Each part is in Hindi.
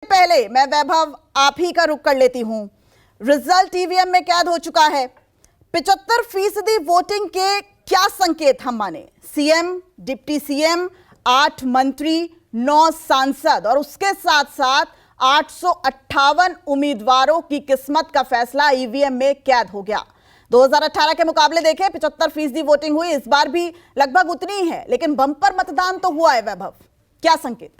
पहले मैं वैभव आप ही का रुख कर लेती हूं। रिजल्ट ईवीएम में कैद हो चुका है। 75% वोटिंग के क्या संकेत हम माने? सीएम, डिप्टी सीएम, 8 मंत्री, 9 सांसद और उसके साथ साथ 858 उम्मीदवारों की किस्मत का फैसला ईवीएम में कैद हो गया। 2018 के मुकाबले देखें 75% वोटिंग हुई, इस बार भी लगभग उतनी ही है, लेकिन बंपर मतदान तो हुआ है। वैभव, क्या संकेत?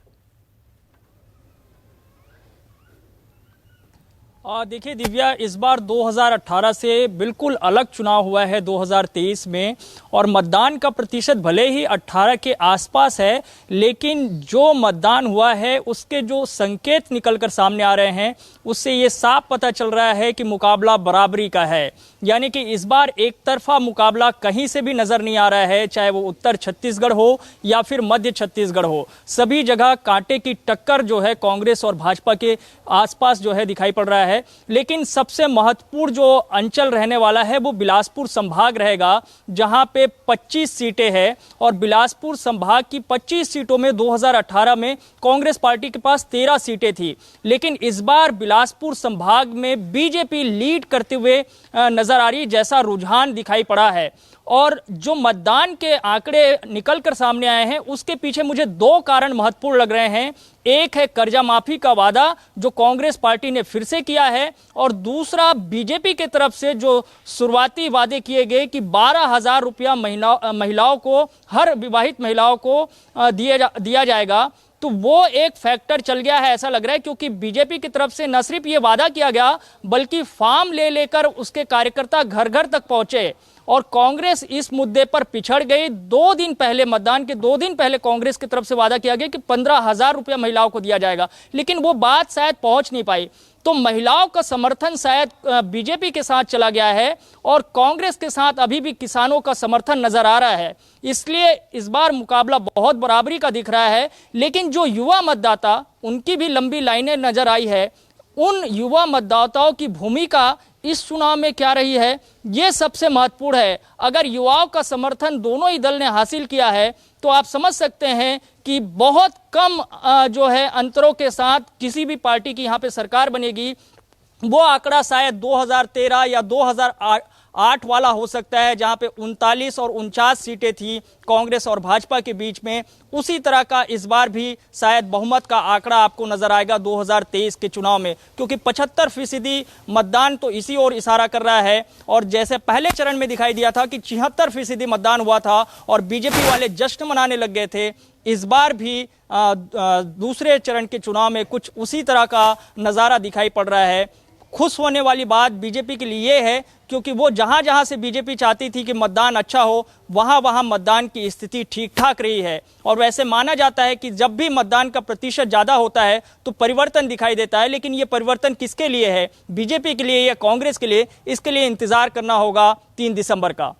देखिए दिव्या, इस बार 2018 से बिल्कुल अलग चुनाव हुआ है 2023 में, और मतदान का प्रतिशत भले ही 18 के आसपास है, लेकिन जो मतदान हुआ है उसके जो संकेत निकलकर सामने आ रहे हैं उससे ये साफ पता चल रहा है कि मुकाबला बराबरी का है। यानी कि इस बार एक तरफा मुकाबला कहीं से भी नजर नहीं आ रहा है, चाहे वो उत्तर छत्तीसगढ़ हो या फिर मध्य छत्तीसगढ़ हो। सभी जगह कांटे की टक्कर जो है कांग्रेस और भाजपा के आसपास जो है दिखाई पड़ रहा है। लेकिन सबसे महत्वपूर्ण जो अंचल रहने वाला है वो बिलासपुर संभाग रहेगा, जहां पे 25 सीटें हैं, और बिलासपुर संभाग की 25 सीटों में 2018 में कांग्रेस पार्टी के पास 13 सीटें थी, लेकिन इस बार बिलासपुर संभाग में बीजेपी लीड करते हुए नजर आ रही, जैसा रुझान दिखाई पड़ा है। और जो मतदान के आंकड़े निकलकर सामने आए हैं उसके पीछे मुझे 2 कारण महत्वपूर्ण लग रहे हैं। एक है कर्जा माफी का वादा जो कांग्रेस पार्टी ने फिर से किया है, और दूसरा बीजेपी की तरफ से जो शुरुआती वादे किए गए कि 12,000 रुपया महिलाओं को, हर विवाहित महिलाओं को दिया जाएगा, तो वो एक फैक्टर चल गया है ऐसा लग रहा है, क्योंकि बीजेपी की तरफ से न सिर्फ ये वादा किया गया बल्कि फॉर्म ले लेकर उसके कार्यकर्ता घर घर तक पहुंचे, और कांग्रेस इस मुद्दे पर पिछड़ गई। 2 दिन पहले, मतदान के 2 दिन पहले कांग्रेस की तरफ से वादा किया गया कि 15,000 रुपया महिलाओं को दिया जाएगा, लेकिन वो बात शायद पहुंच नहीं पाई। तो महिलाओं का समर्थन शायद बीजेपी के साथ चला गया है, और कांग्रेस के साथ अभी भी किसानों का समर्थन नजर आ रहा है। इसलिए इस बार मुकाबला बहुत बराबरी का दिख रहा है। लेकिन जो युवा मतदाता, उनकी भी लंबी लाइनें नजर आई है। उन युवा मतदाताओं की भूमिका इस चुनाव में क्या रही है, ये सबसे महत्वपूर्ण है। अगर युवाओं का समर्थन दोनों ही दल ने हासिल किया है तो आप समझ सकते हैं कि बहुत कम जो है अंतरों के साथ किसी भी पार्टी की यहाँ पे सरकार बनेगी। वो आंकड़ा शायद 2013 या 2008 वाला हो सकता है, जहां पे 39 और 49 सीटें थी कांग्रेस और भाजपा के बीच में। उसी तरह का इस बार भी शायद बहुमत का आंकड़ा आपको नजर आएगा 2023 के चुनाव में, क्योंकि 75% मतदान तो इसी ओर इशारा कर रहा है। और जैसे पहले चरण में दिखाई दिया था कि 76% मतदान हुआ था और बीजेपी वाले जश्न मनाने लग गए थे, इस बार भी दूसरे चरण के चुनाव में कुछ उसी तरह का नजारा दिखाई पड़ रहा है। खुश होने वाली बात बीजेपी के लिए है, क्योंकि वो जहां जहां से बीजेपी चाहती थी कि मतदान अच्छा हो, वहां वहां मतदान की स्थिति ठीक ठाक रही है। और वैसे माना जाता है कि जब भी मतदान का प्रतिशत ज्यादा होता है तो परिवर्तन दिखाई देता है, लेकिन ये परिवर्तन किसके लिए है, बीजेपी के लिए या कांग्रेस के लिए, इसके लिए इंतजार करना होगा 3 दिसंबर का।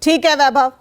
ठीक है वैभव।